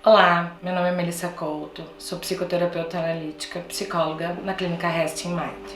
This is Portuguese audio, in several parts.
Olá, meu nome é Melissa Couto, sou psicoterapeuta analítica, psicóloga na clínica Resting Mind.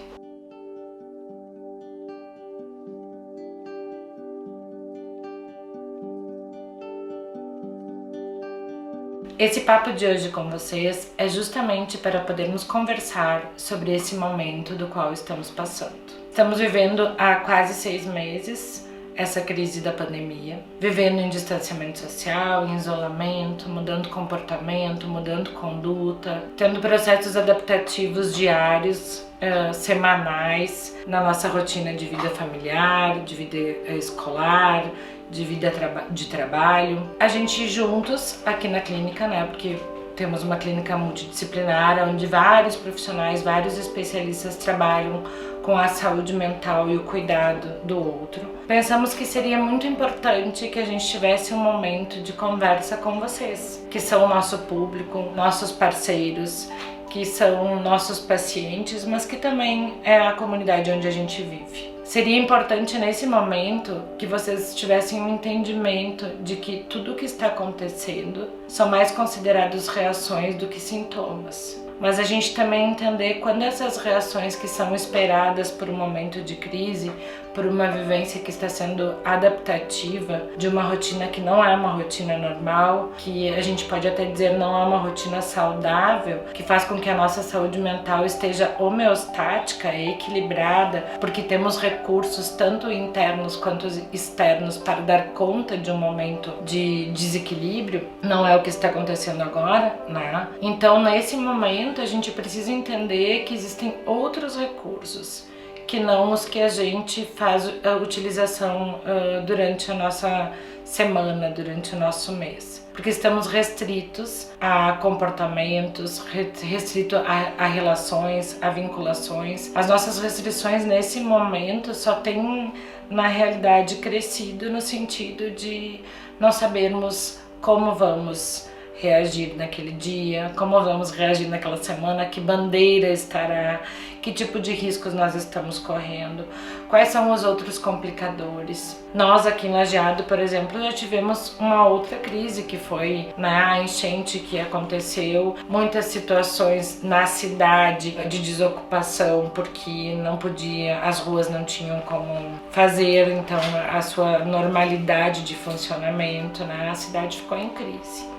Esse papo de hoje com vocês é justamente para podermos conversar sobre esse momento do qual estamos passando. Estamos vivendo há quase 6 meses essa crise da pandemia, vivendo em distanciamento social, em isolamento, mudando comportamento, mudando conduta, tendo processos adaptativos diários, semanais, na nossa rotina de vida familiar, de vida escolar, de vida de trabalho. A gente juntos aqui na clínica, né, porque temos uma clínica multidisciplinar onde vários profissionais, vários especialistas trabalham com a saúde mental e o cuidado do outro. Pensamos que seria muito importante que a gente tivesse um momento de conversa com vocês, que são o nosso público, nossos parceiros, que são nossos pacientes, mas que também é a comunidade onde a gente vive. Seria importante nesse momento que vocês tivessem um entendimento de que tudo o que está acontecendo são mais considerados reações do que sintomas. Mas a gente também entender quando essas reações que são esperadas por um momento de crise, por uma vivência que está sendo adaptativa de uma rotina que não é uma rotina normal, que a gente pode até dizer não é uma rotina saudável, que faz com que a nossa saúde mental esteja homeostática, equilibrada, porque temos recursos tanto internos quanto externos para dar conta de um momento de desequilíbrio, não é o que está acontecendo agora, né? Então, nesse momento, a gente precisa entender que existem outros recursos que não os que a gente faz a utilização durante a nossa semana, durante o nosso mês. Porque estamos restritos a comportamentos, restrito a relações, a vinculações. As nossas restrições nesse momento só têm, na realidade, crescido no sentido de não sabermos como vamos reagir naquele dia, como vamos reagir naquela semana, que bandeira estará, que tipo de riscos nós estamos correndo, quais são os outros complicadores. Nós aqui em Lajeado, por exemplo, já tivemos uma outra crise que foi a enchente que aconteceu, muitas situações na cidade de desocupação porque não podia, as ruas não tinham como fazer então a sua normalidade de funcionamento, a cidade ficou em crise.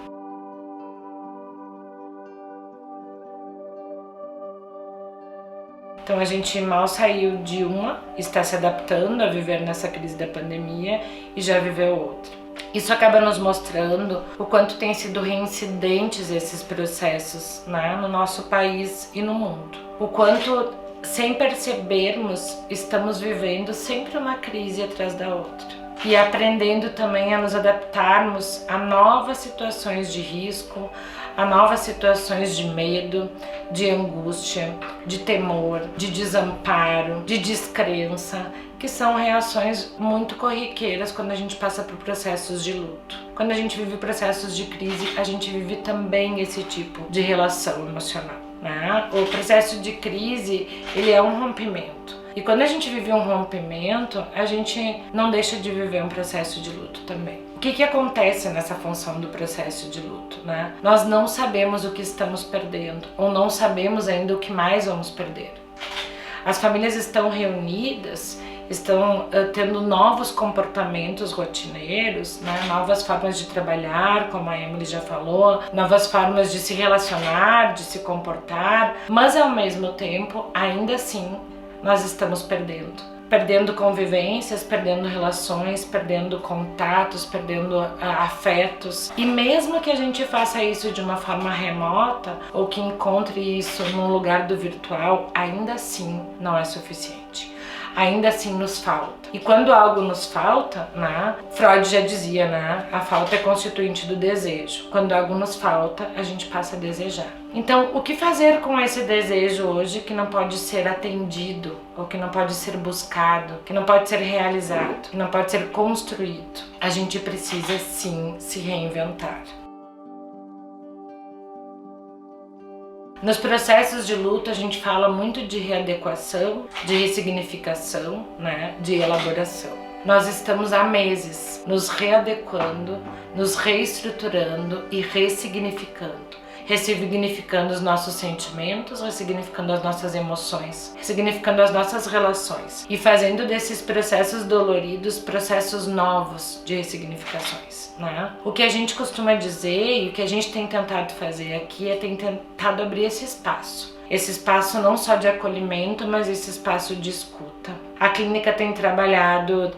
Então a gente mal saiu de uma, está se adaptando a viver nessa crise da pandemia e já viveu outra. Isso acaba nos mostrando o quanto tem sido reincidentes esses processos, no nosso país e no mundo. O quanto, sem percebermos, estamos vivendo sempre uma crise atrás da outra. E aprendendo também a nos adaptarmos a novas situações de risco, a novas situações de medo, de angústia, de temor, de desamparo, de descrença, que são reações muito corriqueiras quando a gente passa por processos de luto. Quando a gente vive processos de crise, a gente vive também esse tipo de relação emocional, O processo de crise, ele é um rompimento. E quando a gente vive um rompimento, a gente não deixa de viver um processo de luto também. O que acontece nessa função do processo de luto, Nós não sabemos o que estamos perdendo, ou não sabemos ainda o que mais vamos perder. As famílias estão reunidas, estão tendo novos comportamentos rotineiros, novas formas de trabalhar, como a Emily já falou, novas formas de se relacionar, de se comportar, mas ao mesmo tempo, ainda assim, nós estamos perdendo convivências, perdendo relações, perdendo contatos, perdendo afetos. E mesmo que a gente faça isso de uma forma remota ou que encontre isso num lugar do virtual, ainda assim não é suficiente. Ainda assim nos falta. E quando algo nos falta, Freud já dizia, a falta é constituinte do desejo. Quando algo nos falta, a gente passa a desejar. Então, o que fazer com esse desejo hoje que não pode ser atendido, ou que não pode ser buscado, que não pode ser realizado, que não pode ser construído? A gente precisa sim se reinventar. Nos processos de luto a gente fala muito de readequação, de ressignificação, de elaboração. Nós estamos há meses nos readequando, nos reestruturando e ressignificando. Ressignificando os nossos sentimentos, ressignificando as nossas emoções, ressignificando as nossas relações e fazendo desses processos doloridos processos novos de ressignificações, né? O que a gente costuma dizer e o que a gente tem tentado fazer aqui é ter tentado abrir esse espaço. Esse espaço não só de acolhimento, mas esse espaço de escuta. A clínica tem trabalhado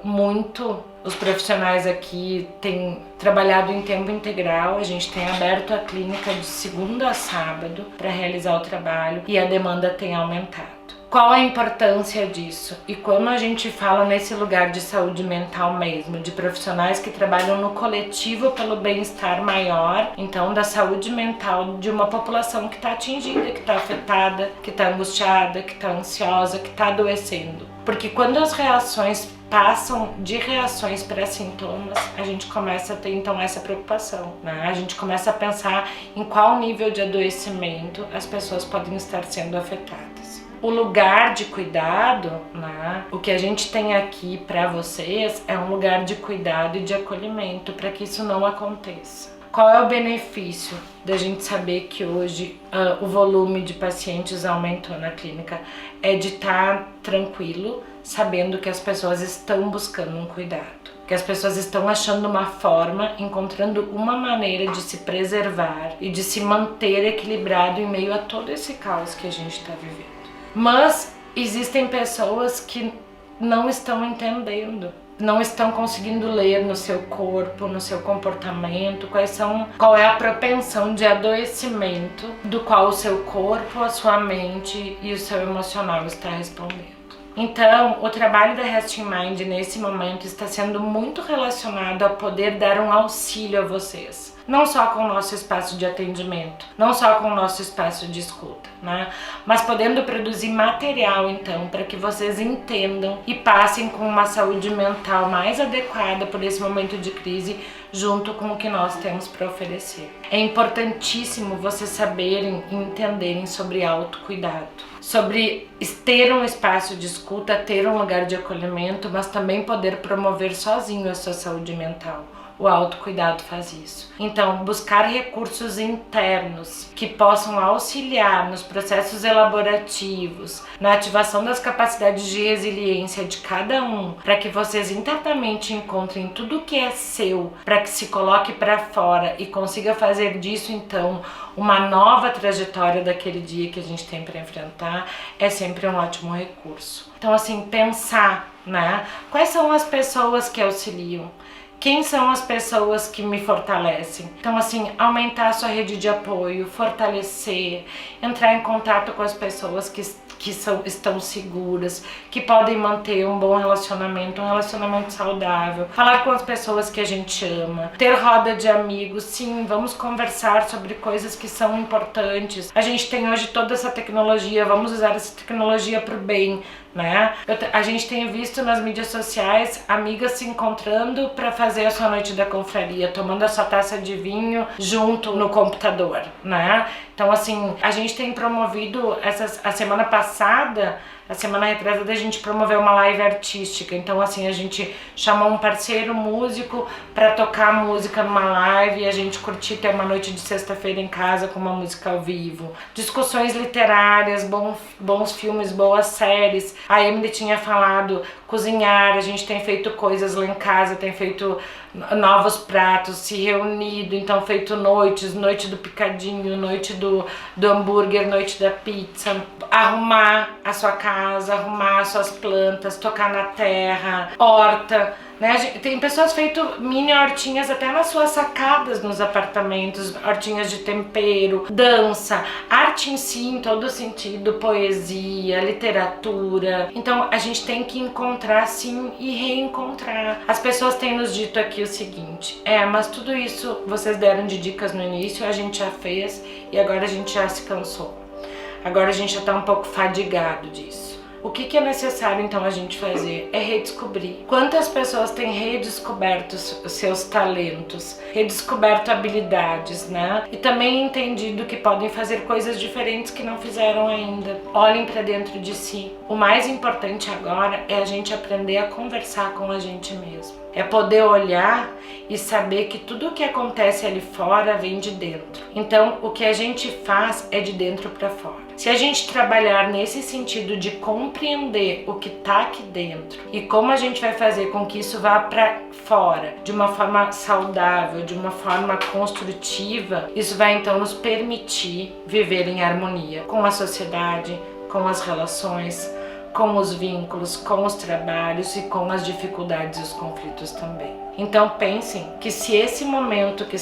muito, os profissionais aqui têm trabalhado em tempo integral, a gente tem aberto a clínica de segunda a sábado para realizar o trabalho e a demanda tem aumentado. Qual a importância disso? E quando a gente fala nesse lugar de saúde mental mesmo, de profissionais que trabalham no coletivo pelo bem-estar maior, então da saúde mental de uma população que está atingida, que está afetada, que está angustiada, que está ansiosa, que está adoecendo. Porque quando as reações passam de reações para sintomas, a gente começa a ter então essa preocupação, né? A gente começa a pensar em qual nível de adoecimento as pessoas podem estar sendo afetadas. O lugar de cuidado, né? O que a gente tem aqui para vocês é um lugar de cuidado e de acolhimento para que isso não aconteça. Qual é o benefício da gente saber que hoje o volume de pacientes aumentou na clínica? É de estar tranquilo, sabendo que as pessoas estão buscando um cuidado, que as pessoas estão achando uma forma, encontrando uma maneira de se preservar e de se manter equilibrado em meio a todo esse caos que a gente está vivendo. Mas existem pessoas que não estão entendendo, não estão conseguindo ler no seu corpo, no seu comportamento, qual é a propensão de adoecimento do qual o seu corpo, a sua mente e o seu emocional está respondendo. Então, o trabalho da Resting Mind nesse momento está sendo muito relacionado a poder dar um auxílio a vocês. Não só com o nosso espaço de atendimento, não só com o nosso espaço de escuta, né? Mas podendo produzir material, então, para que vocês entendam e passem com uma saúde mental mais adequada por esse momento de crise, junto com o que nós temos para oferecer. É importantíssimo vocês saberem e entenderem sobre autocuidado, sobre ter um espaço de escuta, ter um lugar de acolhimento, mas também poder promover sozinho a sua saúde mental. O autocuidado faz isso. Então, buscar recursos internos que possam auxiliar nos processos elaborativos, na ativação das capacidades de resiliência de cada um, para que vocês internamente encontrem tudo o que é seu, para que se coloque para fora e consiga fazer disso, então, uma nova trajetória daquele dia que a gente tem para enfrentar, é sempre um ótimo recurso. Então, assim, pensar, né? Quais são as pessoas que auxiliam? Quem são as pessoas que me fortalecem? Então, assim, aumentar a sua rede de apoio, fortalecer, entrar em contato com as pessoas que estão seguras, que podem manter um bom relacionamento, um relacionamento saudável, falar com as pessoas que a gente ama, ter roda de amigos, sim, vamos conversar sobre coisas que são importantes. A gente tem hoje toda essa tecnologia, vamos usar essa tecnologia para o bem, né? A gente tem visto nas mídias sociais amigas se encontrando para fazer a sua noite da confraria, tomando a sua taça de vinho junto no computador, né? Então, assim, a gente tem promovido a semana passada, a semana retrasada, a gente promoveu uma live artística. Então, assim, a gente chamou um parceiro músico para tocar música numa live e a gente curtir, ter uma noite de sexta-feira em casa com uma música ao vivo. Discussões literárias, bons filmes, boas séries. A Emily tinha falado cozinhar, a gente tem feito coisas lá em casa, tem feito novos pratos, se reunido, então feito noites, noite do picadinho, noite do hambúrguer, noite da pizza, arrumar a sua casa, arrumar as suas plantas, tocar na terra, horta, né? Tem pessoas feito mini hortinhas até nas suas sacadas nos apartamentos, hortinhas de tempero, dança, arte em si em todo sentido, poesia, literatura. Então a gente tem que encontrar sim e reencontrar. As pessoas têm nos dito aqui o seguinte: mas tudo isso vocês deram de dicas no início, a gente já fez e agora a gente já se cansou. Agora a gente já tá um pouco fadigado disso. O que é necessário então a gente fazer? É redescobrir. Quantas pessoas têm redescoberto seus talentos, redescoberto habilidades, né? E também entendido que podem fazer coisas diferentes que não fizeram ainda. Olhem para dentro de si. O mais importante agora é a gente aprender a conversar com a gente mesmo. É poder olhar e saber que tudo o que acontece ali fora vem de dentro. Então, o que a gente faz é de dentro para fora. Se a gente trabalhar nesse sentido de compreender o que está aqui dentro e como a gente vai fazer com que isso vá para fora de uma forma saudável, de uma forma construtiva, isso vai então nos permitir viver em harmonia com a sociedade, com as relações, com os vínculos, com os trabalhos e com as dificuldades e os conflitos também. Então pensem que se esse momento que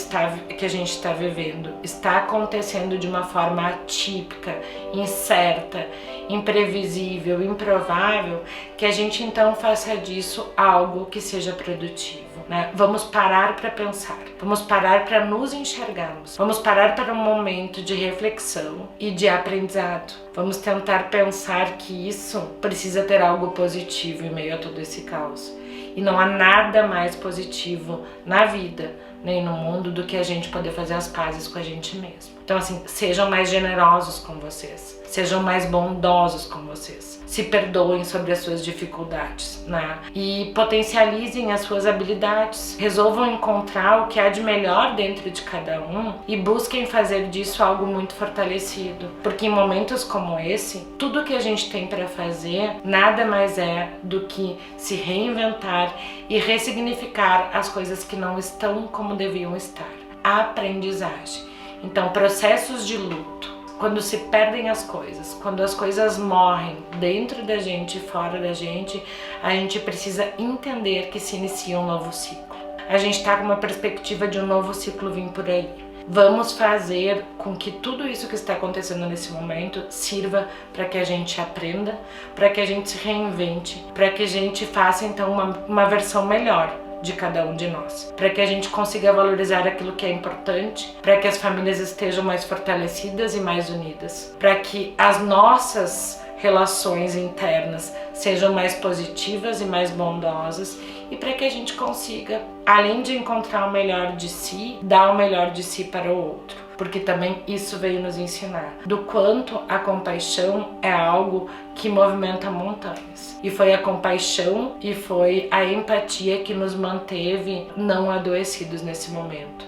a gente está vivendo está acontecendo de uma forma atípica, incerta, imprevisível, improvável, que a gente então faça disso algo que seja produtivo, né? Vamos parar para pensar, vamos parar para nos enxergarmos, vamos parar para um momento de reflexão e de aprendizado. Vamos tentar pensar que isso precisa ter algo positivo em meio a todo esse caos. E não há nada mais positivo na vida, nem no mundo, do que a gente poder fazer as pazes com a gente mesmo. Então assim, sejam mais generosos com vocês, sejam mais bondosos com vocês, se perdoem sobre as suas dificuldades, né? E potencializem as suas habilidades, resolvam encontrar o que há de melhor dentro de cada um e busquem fazer disso algo muito fortalecido, porque em momentos como esse, tudo que a gente tem para fazer nada mais é do que se reinventar e ressignificar as coisas que não estão como deviam estar. A aprendizagem. Então, processos de luto, quando se perdem as coisas, quando as coisas morrem dentro da gente e fora da gente, a gente precisa entender que se inicia um novo ciclo. A gente está com uma perspectiva de um novo ciclo vir por aí. Vamos fazer com que tudo isso que está acontecendo nesse momento sirva para que a gente aprenda, para que a gente se reinvente, para que a gente faça então uma versão melhor de cada um de nós, para que a gente consiga valorizar aquilo que é importante, para que as famílias estejam mais fortalecidas e mais unidas, para que as nossas relações internas sejam mais positivas e mais bondosas e para que a gente consiga, além de encontrar o melhor de si, dar o melhor de si para o outro. Porque também isso veio nos ensinar do quanto a compaixão é algo que movimenta montanhas. E foi a compaixão e foi a empatia que nos manteve não adoecidos nesse momento.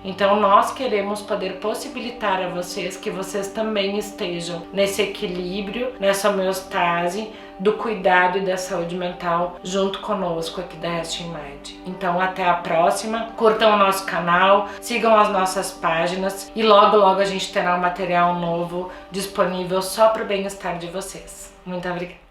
Então nós queremos poder possibilitar a vocês que vocês também estejam nesse equilíbrio, nessa homeostase do cuidado e da saúde mental junto conosco aqui da Resting Mind. Então até a próxima, curtam o nosso canal, sigam as nossas páginas e logo a gente terá um material novo disponível só para o bem-estar de vocês. Muito obrigada!